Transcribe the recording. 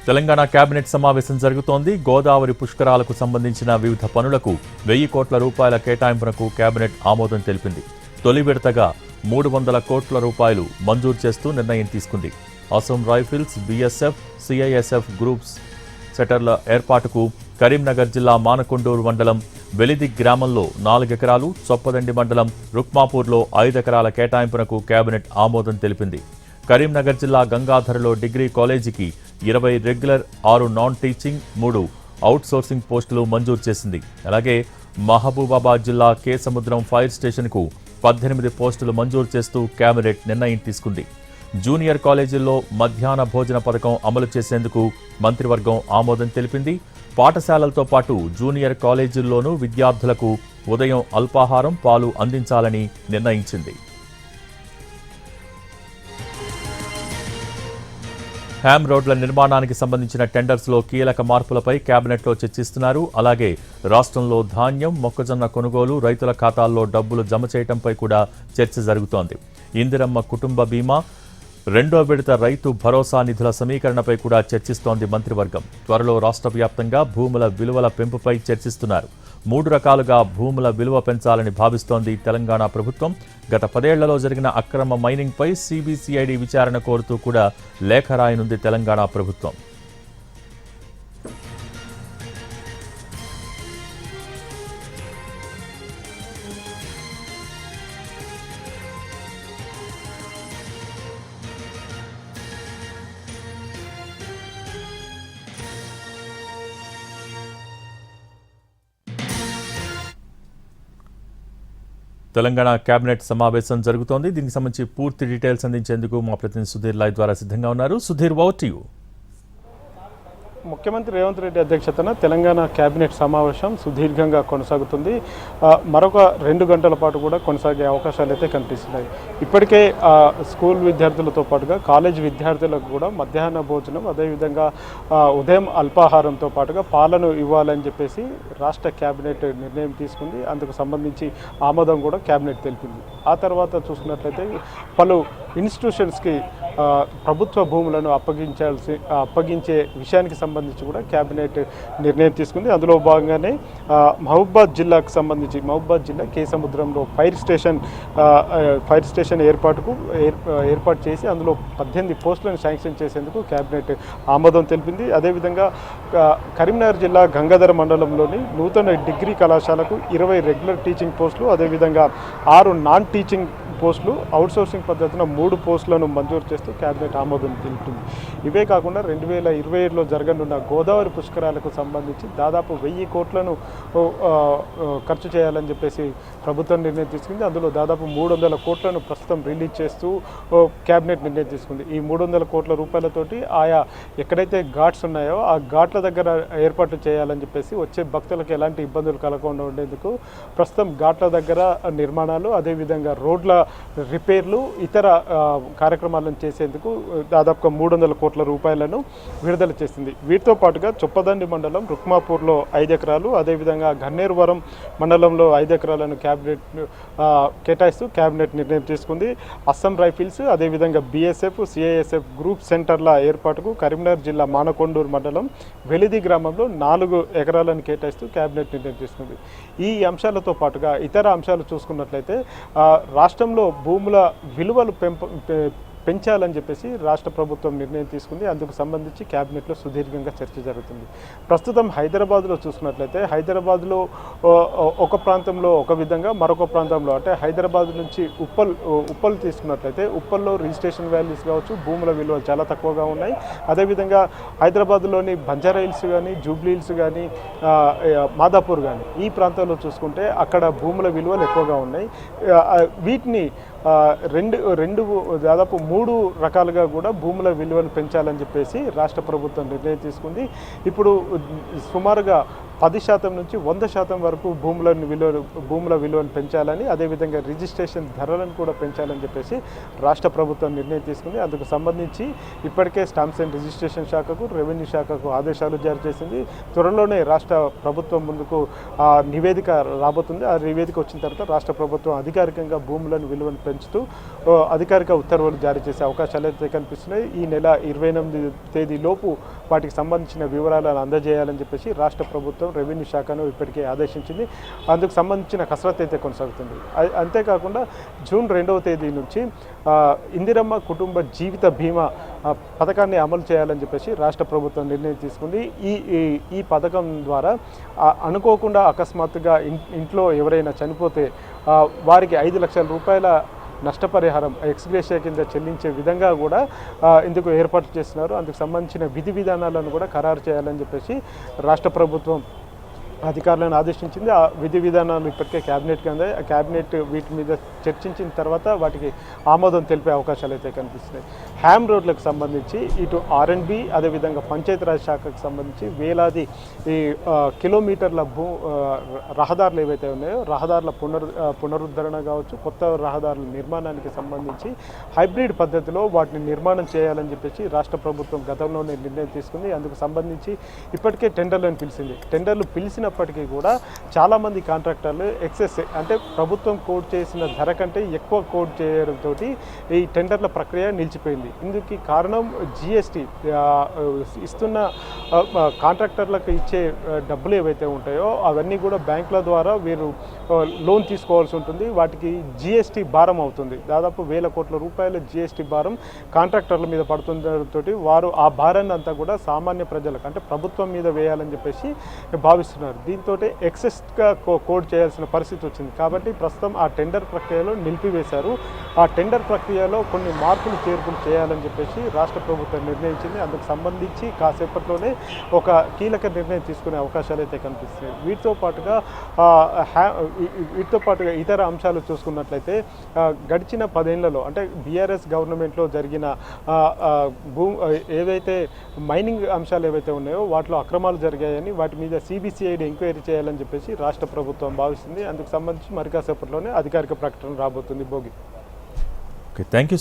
Telangana cabinet సమావేశం జరుగుతోంది. గోదావరి పుష్కరాలకు సంబంధించిన వివిధ పనులకు 1000 కోట్ల రూపాయల కేటాయింపునకు కేబినెట్ ఆమోదం తెలిపింది. తొలి విడతగా 300 కోట్ల రూపాయలు మంజూరు చేస్తూ నిర్ణయం తీసుకుంది. Assam rifles, BSF, CISF groups సెటర్ల ఏర్పాటుకు కరీంనగర్ జిల్లా మానకొండూరు మండలం వెలిది గ్రామంలో 4 ఎకరాలు, చొప్పదండి మండలం రుక్మాపూర్లో 5 ఎకరాల కేటాయింపునకు కేబినెట్ ఆమోదం తెలిపింది. కరీంనగర్ జిల్లా గంగాధరలో డిగ్రీ కాలేజీకి 20 regular, 6 non teaching, 3 out sourcing పోస్టులు మంజూరు చేసింది. అలాగే మహబూబాబాద్ జిల్లా కేసముద్రం ఫైర్ స్టేషన్కు 18 పోస్టులు మంజూరు చేస్తూ కేబినెట్ నిర్ణయం తీసుకుంది. జూనియర్ కాలేజీల్లో మధ్యాహ్న భోజన పథకం అమలు చేసేందుకు మంత్రివర్గం ఆమోదం తెలిపింది. పాఠశాలలతో పాటు జూనియర్ కాలేజీల్లోనూ విద్యార్థులకు ఉదయం అల్పాహారం, పాలు అందించాలని నిర్ణయించింది. హ్యామ్ రోడ్ల నిర్మాణానికి సంబంధించిన టెండర్స్లో కీలక మార్పులపై కేబినెట్లో చర్చిస్తున్నారు. అలాగే రాష్ట్రంలో ధాన్యం, మొక్కజొన్న కొనుగోలు, రైతుల ఖాతాల్లో డబ్బులు జమ చేయడంపై కూడా చర్చ జరుగుతోంది. ఇందిరమ్మ కుటుంబ బీమా, 2వ విడత రైతు భరోసా నిధుల సమీకరణపై కూడా చర్చిస్తోంది మంత్రివర్గం. త్వరలో రాష్ట్ర వ్యాప్తంగా భూముల విలువల పెంపుపై చర్చిస్తున్నారు. 3 రకాలుగా భూముల విలువ పెంచాలని భావిస్తోంది తెలంగాణ ప్రభుత్వం. గత 10 ఏళ్లలో జరిగిన అక్రమ మైనింగ్పై సిబిసిఐడి విచారణ కోరుతూ కూడా లేఖ రాయనుంది తెలంగాణ ప్రభుత్వం. తెలంగాణ కేబినెట్ సమావేశం జరుగుతోంది. దీనికి సంబంధించి పూర్తి డీటెయిల్స్ అందించేందుకు మా ప్రతినిధి సుధీర్ లైవ్ ద్వారా సిద్ధంగా ఉన్నారు. Sudheer, over to you. ముఖ్యమంత్రి రేవంత్ రెడ్డి అధ్యక్షతన తెలంగాణ కేబినెట్ సమావేశం సుదీర్ఘంగా కొనసాగుతుంది. మరొక 2 గంటల పాటు కూడా కొనసాగే అవకాశాలు అయితే కనిపిస్తున్నాయి. ఇప్పటికే స్కూల్ విద్యార్థులతో పాటుగా కాలేజ్ విద్యార్థులకు కూడా మధ్యాహ్న భోజనం, అదేవిధంగా ఉదయం అల్పాహారంతో పాటుగా పాలను ఇవ్వాలని చెప్పేసి రాష్ట్ర కేబినెట్ నిర్ణయం తీసుకుంది. అందుకు సంబంధించి ఆమోదం కూడా కేబినెట్ తెలిపింది. ఆ తర్వాత చూసుకున్నట్లయితే పలు ఇన్స్టిట్యూషన్స్కి ప్రభుత్వ భూములను అప్పగించే విషయానికి సంబంధించి కూడా కేబినెట్ నిర్ణయం తీసుకుంది. అందులో భాగంగానే మహబూబాబాద్ జిల్లాకు సంబంధించి మహబూబాబాద్ జిల్లా కేసముద్రంలో ఫైర్ స్టేషన్ ఏర్పాటు చేసి అందులో 18 పోస్టులను శాంక్షన్ చేసేందుకు కేబినెట్ ఆమోదం తెలిపింది. అదేవిధంగా కరీంనగర్ జిల్లా గంగాధర మండలంలోని నూతన డిగ్రీ కళాశాలకు 20 రెగ్యులర్ టీచింగ్ పోస్టులు, అదేవిధంగా 6 నాన్ టీచింగ్ పోస్టులు, అవుట్సోర్సింగ్ పద్ధతిన 3 పోస్టులను మంజూరు చేస్తూ కేబినెట్ ఆమోదం తెలిపింది. ఇవే కాకుండా 2027లో జరగనున్న గోదావరి పుష్కరాలకు సంబంధించి దాదాపు 1000 కోట్లను ఖర్చు చేయాలని చెప్పేసి ప్రభుత్వం నిర్ణయం తీసుకుంది. అందులో దాదాపు 300 కోట్లను ప్రస్తుతం రిలీజ్ చేస్తూ కేబినెట్ నిర్ణయం తీసుకుంది. ఈ 300 కోట్ల రూపాయలతోటి ఆయా ఎక్కడైతే ఘాట్స్ ఉన్నాయో ఆ ఘాట్ల దగ్గర ఏర్పాటు చేయాలని చెప్పేసి వచ్చే భక్తులకు ఎలాంటి ఇబ్బందులు కలగకుండా ఉండేందుకు ప్రస్తుతం ఘాట్ల దగ్గర నిర్మాణాలు, అదేవిధంగా రోడ్ల రిపేర్లు, ఇతర కార్యక్రమాలను చేసేందుకు దాదాపుగా 300 కోట్ల రూపాయలను విడుదల చేసింది. వీటితో పాటుగా చొప్పదండి మండలం రుక్మాపూర్లో 5 ఎకరాలు, అదేవిధంగా గన్నేరువరం మండలంలో 5 ఎకరాలను కేటాయిస్తూ కేబినెట్ నిర్ణయం తీసుకుంది. అస్సాం రైఫిల్స్, అదేవిధంగా బీఎస్ఎఫ్, సిఐఎస్ఎఫ్ గ్రూప్ సెంటర్ల ఏర్పాటుకు కరీంనగర్ జిల్లా మానకొండూరు మండలం వెలిది గ్రామంలో 4 ఎకరాలను కేటాయిస్తూ కేబినెట్ నిర్ణయం తీసుకుంది. ఈ అంశాలతో పాటుగా ఇతర అంశాలు చూసుకున్నట్లయితే రాష్ట్రంలో భూముల విలువలు పెంచాలని చెప్పేసి రాష్ట్ర ప్రభుత్వం నిర్ణయం తీసుకుంది. అందుకు సంబంధించి కేబినెట్లో సుదీర్ఘంగా చర్చ జరుగుతుంది. ప్రస్తుతం హైదరాబాద్లో చూసుకున్నట్లయితే హైదరాబాద్లో ఒక ప్రాంతంలో ఒక విధంగా, మరొక ప్రాంతంలో అంటే హైదరాబాద్ నుంచి ఉప్పల్ తీసుకున్నట్లయితే ఉప్పల్లో రిజిస్ట్రేషన్ వాల్యూస్ కావచ్చు, భూముల విలువలు చాలా తక్కువగా ఉన్నాయి. అదేవిధంగా హైదరాబాద్లోని బంజారా హిల్స్ కానీ, జూబ్లీ హిల్స్ కానీ, మాదాపూర్ కానీ ఈ ప్రాంతాల్లో చూసుకుంటే అక్కడ భూముల విలువలు ఎక్కువగా ఉన్నాయి. వీటిని దాదాపు 3 రకాలుగా కూడా భూముల విలువను పెంచాలని చెప్పేసి రాష్ట్ర ప్రభుత్వం నిర్ణయం తీసుకుంది. ఇప్పుడు సుమారుగా 10% నుంచి 100% వరకు భూముల విలువను పెంచాలని, అదేవిధంగా రిజిస్ట్రేషన్ ధరలను కూడా పెంచాలని చెప్పేసి రాష్ట్ర ప్రభుత్వం నిర్ణయం తీసుకుంది. అందుకు సంబంధించి ఇప్పటికే స్టాంప్స్ అండ్ రిజిస్ట్రేషన్ శాఖకు, రెవెన్యూ శాఖకు ఆదేశాలు జారీ చేసింది. త్వరలోనే రాష్ట్ర ప్రభుత్వం ముందుకు నివేదిక రాబోతుంది. ఆ నివేదిక వచ్చిన తర్వాత రాష్ట్ర ప్రభుత్వం అధికారికంగా భూములను విలువను పెంచుతూ అధికారిక ఉత్తర్వులు జారీ చేసే అవకాశాలు అయితే కనిపిస్తున్నాయి. ఈ నెల 28 తేదీలోపు వాటికి సంబంధించిన వివరాలను అందజేయాలని చెప్పేసి రాష్ట్ర ప్రభుత్వం రెవెన్యూ శాఖను ఇప్పటికే ఆదేశించింది. అందుకు సంబంధించిన కసరత్తు అయితే కొనసాగుతుంది. అంతేకాకుండా జూన్ 2వ తేదీ నుంచి ఇందిరమ్మ కుటుంబ జీవిత బీమా పథకాన్ని అమలు చేయాలని చెప్పేసి రాష్ట్ర ప్రభుత్వం నిర్ణయం తీసుకుంది. ఈ పథకం ద్వారా అనుకోకుండా అకస్మాత్తుగా ఇంట్లో ఎవరైనా చనిపోతే వారికి 5 లక్షల రూపాయల నష్టపరిహారం ఎక్స్గ్రేషియా కింద చెల్లించే విధంగా కూడా ఇందుకు ఏర్పాటు చేస్తున్నారు. అందుకు సంబంధించిన విధి విధానాలను కూడా ఖరారు చేయాలని చెప్పేసి రాష్ట్ర ప్రభుత్వం అధికారులను ఆదేశించింది. ఆ విధి విధానాలు ఇప్పటికే క్యాబినెట్కి అందాయి. ఆ క్యాబినెట్ వీటి మీద చర్చించిన తర్వాత వాటికి ఆమోదం తెలిపే అవకాశాలు అయితే కనిపిస్తున్నాయి. హ్యామ్ రోడ్లకు సంబంధించి ఇటు R&B అదేవిధంగా పంచాయతీరాజ్ శాఖకు సంబంధించి వేలాది ఈ కిలోమీటర్ల రహదారులు ఏవైతే ఉన్నాయో రహదారుల పునరుద్ధరణ కావచ్చు, కొత్త రహదారుల నిర్మాణానికి సంబంధించి హైబ్రిడ్ పద్ధతిలో వాటిని నిర్మాణం చేయాలని చెప్పేసి రాష్ట్ర ప్రభుత్వం గతంలోనే నిర్ణయం తీసుకుంది. అందుకు సంబంధించి ఇప్పటికే టెండర్లను పిలిచింది. టెండర్లు పిలిచినప్పటికీ కూడా చాలామంది కాంట్రాక్టర్లు ఎక్సెస్ అంటే ప్రభుత్వం కోడ్ చేసిన ధర కంటే ఎక్కువ కోడ్ చేయడంతో ఈ టెండర్ల ప్రక్రియ నిలిచిపోయింది. ఇందుకు కారణం GST ఇస్తున్న కాంట్రాక్టర్లకు ఇచ్చే డబ్బులు ఏవైతే ఉంటాయో అవన్నీ కూడా బ్యాంకుల ద్వారా వీరు లోన్ తీసుకోవాల్సి ఉంటుంది. వాటికి GST భారం అవుతుంది. దాదాపు 1000 కోట్ల రూపాయల GST భారం కాంట్రాక్టర్ల మీద పడుతుండటంతో వారు ఆ భారాన్ని అంతా కూడా సామాన్య ప్రజలకు అంటే ప్రభుత్వం మీద వేయాలని చెప్పేసి భావిస్తున్నారు. దీంతో ఎక్సెస్గా కోడ్ చేయాల్సిన పరిస్థితి వచ్చింది. కాబట్టి ప్రస్తుతం ఆ టెండర్ ప్రక్రియలో నిలిపివేశారు. ఆ టెండర్ ప్రక్రియలో కొన్ని మార్పులు చేర్పులు చేయాలని చెప్పేసి రాష్ట్ర ప్రభుత్వం నిర్ణయించింది. అందుకు సంబంధించి కాసేపట్లోనే ఒక కీలక నిర్ణయం తీసుకునే అవకాశాలు అయితే కనిపిస్తున్నాయి. వీటితో పాటుగా ఇతర అంశాలు చూసుకున్నట్లయితే గడిచిన 10 ఏళ్లలో అంటే BRS గవర్నమెంట్లో జరిగిన ఏవైతే మైనింగ్ అంశాలు ఏవైతే ఉన్నాయో వాటిలో అక్రమాలు జరిగాయని వాటి మీద CBCID ఎంక్వైరీ చేయాలని చెప్పేసి రాష్ట్ర ప్రభుత్వం భావిస్తుంది. అందుకు సంబంధించి మరి కాసేపట్లోనే అధికారిక ప్రకటన రాబోతుంది. భోగి. Okay, thank you.